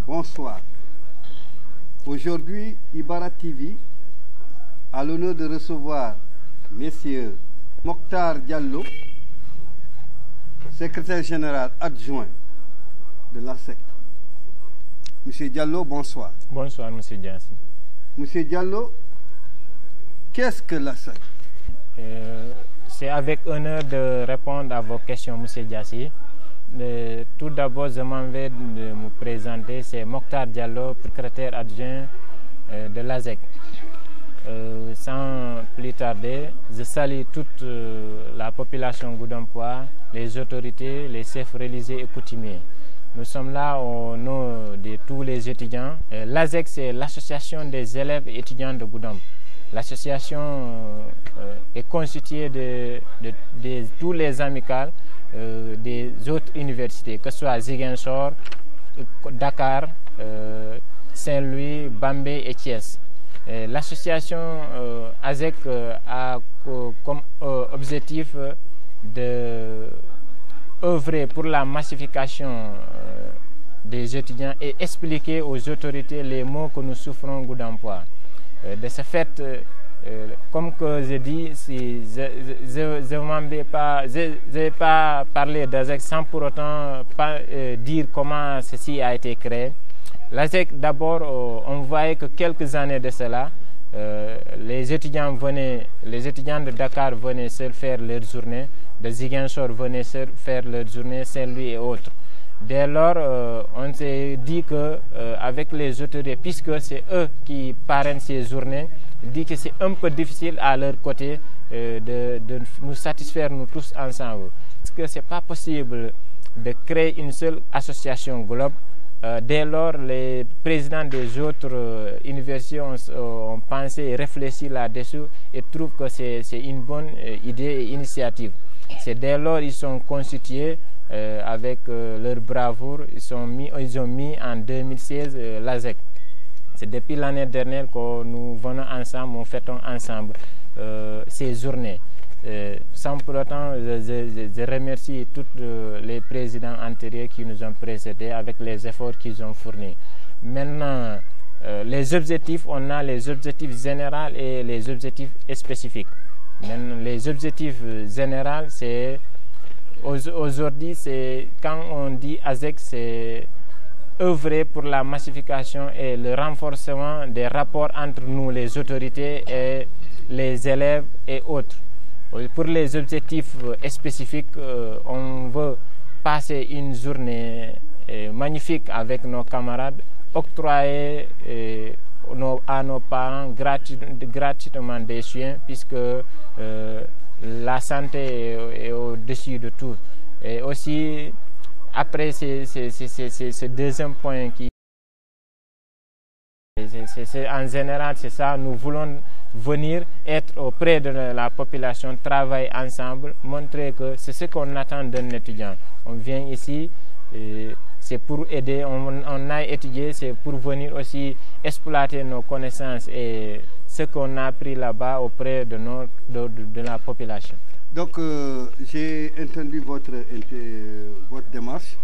bonsoir. Aujourd'hui, Ibara TV a l'honneur de recevoir messieurs Mokhtar Diallo, secrétaire général adjoint de l'ASEC. Monsieur Diallo, bonsoir. Bonsoir, monsieur Diassi. Monsieur Diallo, qu'est-ce que l'ASEC? C'est avec honneur de répondre à vos questions, monsieur Diassi. Tout d'abord, je m'en vais de me présenter. C'est Mokhtar Diallo, secrétaire adjoint de l'ASEC. Sans plus tarder, je salue toute la population Goudompois, les autorités, les chefs religieux et coutumiers. Nous sommes là au nom de tous les étudiants. L'ASEC, c'est l'association des élèves et étudiants de Goudomp. L'association est constituée de tous les amicales des autres universités, que ce soit Ziguinchor, Dakar, Saint-Louis, Bambey et Thiès. L'association ASEC a comme objectif de œuvrer pour la massification des étudiants et expliquer aux autorités les maux que nous souffrons Goudompois. De ce fait, comme que je dis, je ne vais pas parler d'ASEC sans pour autant pas dire comment ceci a été créé. L'ASEC, d'abord, on voyait que quelques années de cela, les étudiants de Dakar venaient se faire leur journée, de Ziguinchor venaient se faire leur journée, Saint-Louis et autres. Dès lors, on s'est dit qu'avec les autorités, puisque c'est eux qui parrainent ces journées, dit que c'est un peu difficile à leur côté de nous satisfaire nous tous ensemble. Parce que ce n'est pas possible de créer une seule association globe. Dès lors, les présidents des autres universités ont pensé et réfléchi là-dessus et trouvent que c'est une bonne idée et initiative. C'est dès lors qu'ils sont constitués avec leur bravoure. Ils ont mis en 2016 l'ASEC. C'est depuis l'année dernière que nous venons ensemble, nous fêtons ensemble ces journées. Sans pour autant, je remercie tous les présidents antérieurs qui nous ont précédés avec les efforts qu'ils ont fournis. Maintenant, les objectifs, on a les objectifs généraux et les objectifs spécifiques. Maintenant, les objectifs généraux, c'est aujourd'hui, c'est quand on dit ASEC, c'est œuvrer pour la massification et le renforcement des rapports entre nous, les autorités et les élèves et autres. Pour les objectifs spécifiques, on veut passer une journée magnifique avec nos camarades, octroyer à nos parents gratuitement des chiens, puisque la santé est au-dessus de tout. Et aussi, après, ce deuxième point qui... En général, c'est ça, nous voulons venir être auprès de la population, travailler ensemble, montrer que c'est ce qu'on attend d'un étudiant. On vient ici, c'est pour aider, on a étudié, c'est pour venir aussi exploiter nos connaissances et ce qu'on a appris là-bas auprès de la population. Donc, j'ai entendu votre démarche.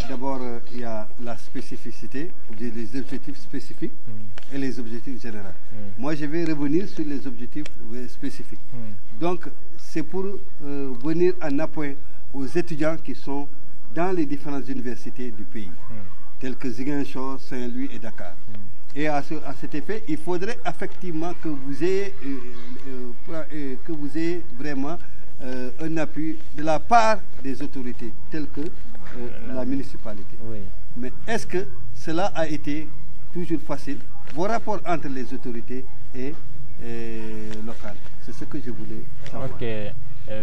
D'abord, il y a la spécificité, les objectifs spécifiques et les objectifs généraux. Moi, je vais revenir sur les objectifs spécifiques. Donc, c'est pour venir en appui aux étudiants qui sont dans les différentes universités du pays, telles que Ziguinchor, Saint-Louis et Dakar. Et à cet effet, il faudrait effectivement que vous ayez vraiment un appui de la part des autorités, telles que la municipalité. Oui. Mais est-ce que cela a été toujours facile, vos rapports entre les autorités et locales? C'est ce que je voulais savoir. Ok,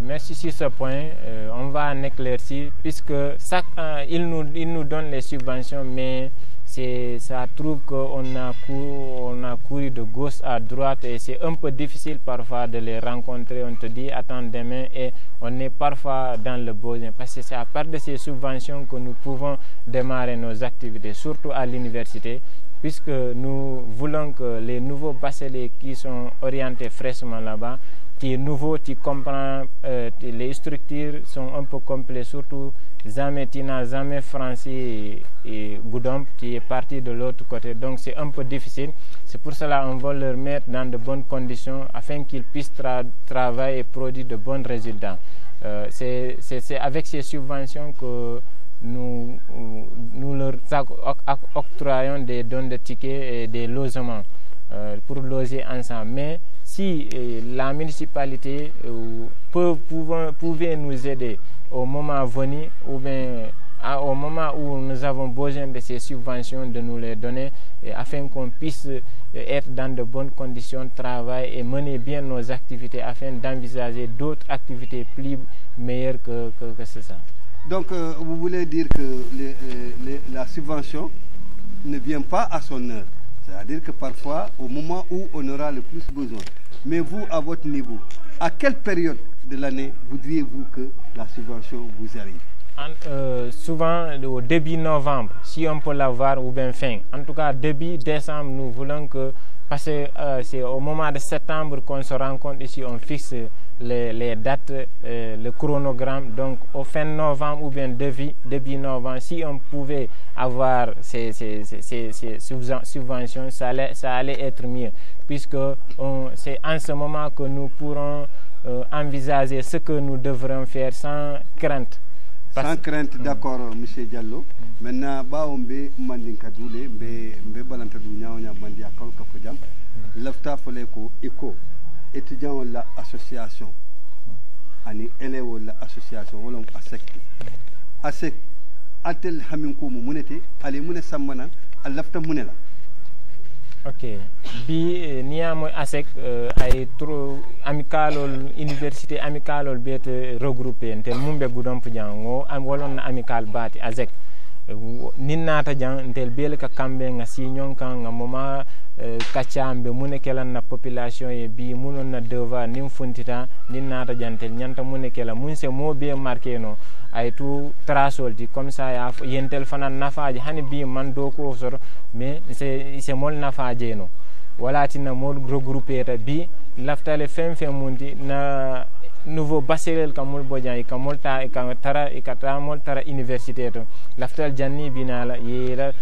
merci sur ce point. On va en éclaircir, puisque il nous donne les subventions, mais ça trouve qu'on a couru de gauche à droite et c'est un peu difficile parfois de les rencontrer. On te dit attends demain et on est parfois dans le besoin, parce que c'est à part de ces subventions que nous pouvons démarrer nos activités, surtout à l'université, puisque nous voulons que les nouveaux bacheliers qui sont orientés fraîchement là-bas tu es nouveau, tu comprends, les structures sont un peu complexes, surtout jamais Tina, jamais français et Goudomp, tu es parti de l'autre côté, donc c'est un peu difficile. C'est pour cela qu'on veut leur mettre dans de bonnes conditions afin qu'ils puissent travailler et produire de bons résultats. C'est avec ces subventions que nous leur octroyons des dons de tickets et des logements pour loger ensemble. Mais si la municipalité pouvait nous aider au moment venu, ou bien au moment où nous avons besoin de ces subventions, de nous les donner afin qu'on puisse être dans de bonnes conditions de travail et mener bien nos activités afin d'envisager d'autres activités plus meilleures que c'est ça. Donc vous voulez dire que la subvention ne vient pas à son heure, c'est-à-dire que parfois au moment où on aura le plus besoin. Mais vous, à votre niveau, à quelle période de l'année voudriez-vous que la subvention vous arrive? Souvent au début novembre, si on peut l'avoir, ou bien fin. En tout cas, début décembre, nous voulons que, parce que c'est au moment de septembre qu'on se rencontre ici, on fixe les dates, le chronogramme. Donc au fin novembre ou bien début novembre, si on pouvait avoir ces subventions, ça allait être mieux, puisque c'est en ce moment que nous pourrons envisager ce que nous devrons faire sans crainte. Sans crainte, d'accord, M. Diallo. Maintenant, on be mandinka doule, be balanta dunya onya mandi akal kafojam. Lafta fole ko éco étudiant la association. Ani élève la association wolom ASEC. ASEC atel hamin ko mu munete ale mune samana al lafta munela. Ok, bi niamo ASEC ay trop amicalol université amicalol bete regroupé ntel mumbe Goudomp jango am wolon amical bati ASEC ninnata jang ntel bel ka kambe nga signon kan nga moma kacambe mune kelan na population e bi munon na devoir nim funtita ninnata jantel nyanta mune kela munse mo be marqué no ay tout trasolti comme ça ya yentel fanan nafaji hani bi man do ko sor mais c'est mol nafaje no wala tinna mol regroupé ta bi laftale fem mundi na nouveau baselel kamul bojan kamul ta tara mol tara université to laftal janni binala yera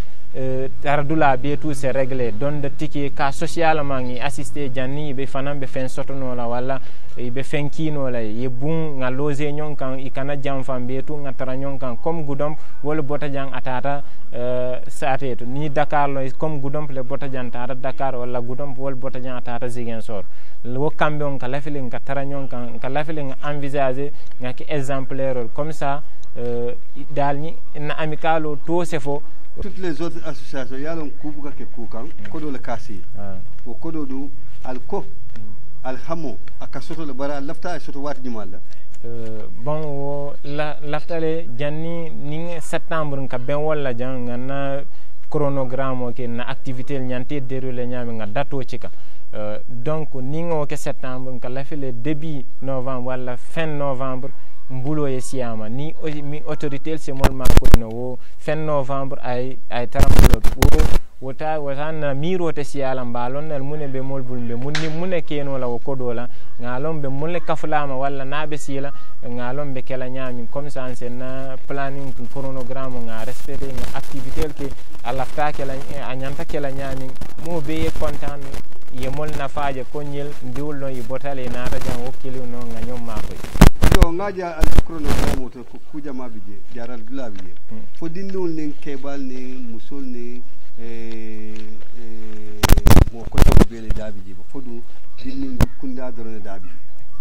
tardula be tout c'est réglé don de ticket ka socialement ngi assister janni be fanam be fen sotono la wala be fen kino la ye bun nga loger nyon kan ikana jam fam be tout nga tara nyon kan comme Goudomp wala bota jang atata saateto ni Dakar lo comme Goudomp le bota jang tata Dakar wala Goudomp wala bota jang atata Ziguinchor wo kambe on ka lafile nga tara nyon kan ka lafile nga envisager nga ki exemplaire comme ça dal ni na amicalo to se fo. Toutes les autres associations, il y a un coup qui est coupant, kodo le kassi, au kodo du alco, alhamo, à kasoto le bara, lafta et soto wat du mal. Bon, laftale janni ning septembre nka ben wala jang na chronogramme ke na activité nyante déroulé nyami nga dato chika. Donc ningo ke septembre nka lafile début novembre wala fin novembre. Mbulo ye siama ni mi autorité c'est mol ma ko no wo fin novembre ay tarambulo wota na miro te siala mbalon nal mune be mol bulbe mune keno la ko dola ngalon be mule kaflama wala nabe sila ngalon be kala nyami comme ça c'est na planning chronogramme nga respecter nga activité ke alafta kala anyanta kala nyami mo be content ye mol na faaje ko nyel ndiwul no yi botale na ta jang okili no nga nyom ma ko yo ngaja al chronogramme to ku jama bije jaral dula bije fo dindul nen kebal ni musul ni mo ko to bele dabiji fo du dinni kunda dorone dabiji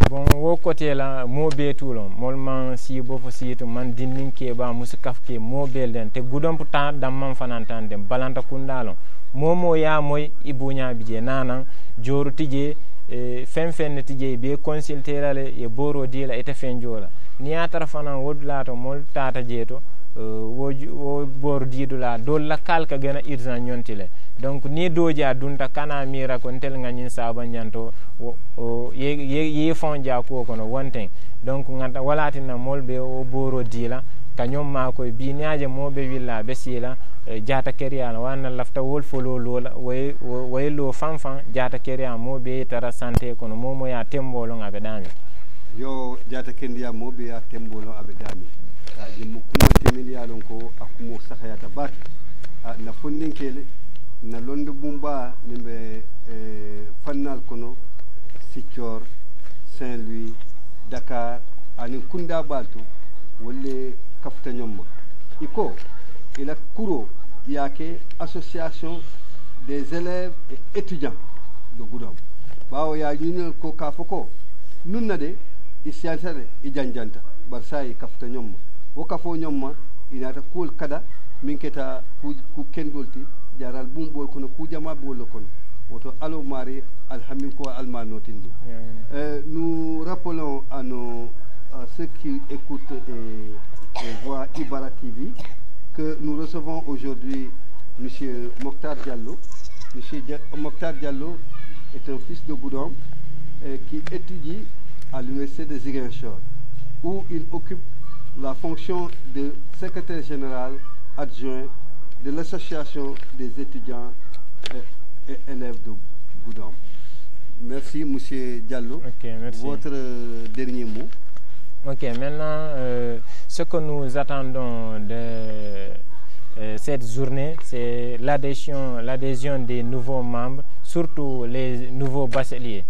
bon wo côté la mo be toulon mol man si bo fo situ man dinnin keba musu kafke mo belden te Goudomp tan dam man fanantande balanta kundalon momo ya moy ibunya bije nanan joru tije fen tije be consulterale e boro dila ete fenjola ni atara fana wodlato mol tata jeto wo bor didula dol la kalka gena irza nyontile donc ni doja dunta kana mira ko tel ngani saba nyanto ye fonja ko kono wonten donc ngata walati na molbe o boro dila kanyom ma ko bi nyaaje mobe willa be sila jata keria wana lafta wol folo lola way lo fanfan jata keria mo be tara santé kono momo ya tembolo ngabe dami yo jata kendiya mo be ya tembolo abe dami jimmu kuma temin yalon ko akumo sakhayata bat na fondin kele na londo bumba nimbe fannal kono Sikior Saint-Louis Dakar ani kunda balto wolle kafta nyomma iko ila kuro yake association des élèves et étudiants de Goudomp bawo ya ñinel ko kafoko nunna de isiantare ijanjanta barsay kafta nyomma wo kafo nyomma inata kul kada minketa ku kendolti jaral bumbol kono ku jama bol kono woto alo mari alhamin ko almanotindi nous rappelons à ceux qui écoutent et voient Ibara TV que nous recevons aujourd'hui M. Mokhtar Diallo. M. Mokhtar Diallo est un fils de Goudomp qui étudie à l'université de Ziguinchor, où il occupe la fonction de secrétaire général adjoint de l'association des étudiants et élèves de Goudomp. Merci M. Diallo. Okay, merci. Votre dernier mot. Ok, maintenant, ce que nous attendons de cette journée, c'est l'adhésion des nouveaux membres, surtout les nouveaux bacheliers.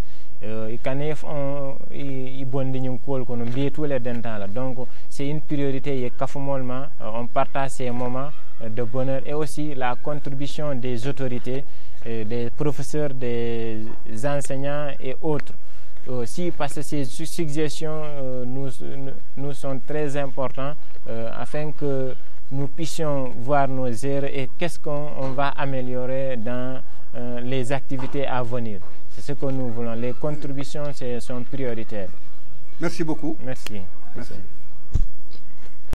Donc, c'est une priorité. On partage ces moments de bonheur et aussi la contribution des autorités, des professeurs, des enseignants et autres. Aussi, parce que ces suggestions nous sont très importantes afin que nous puissions voir nos erreurs et qu'est-ce qu'on va améliorer dans les activités à venir. C'est ce que nous voulons. Les contributions sont prioritaires. Merci beaucoup. Merci. Merci.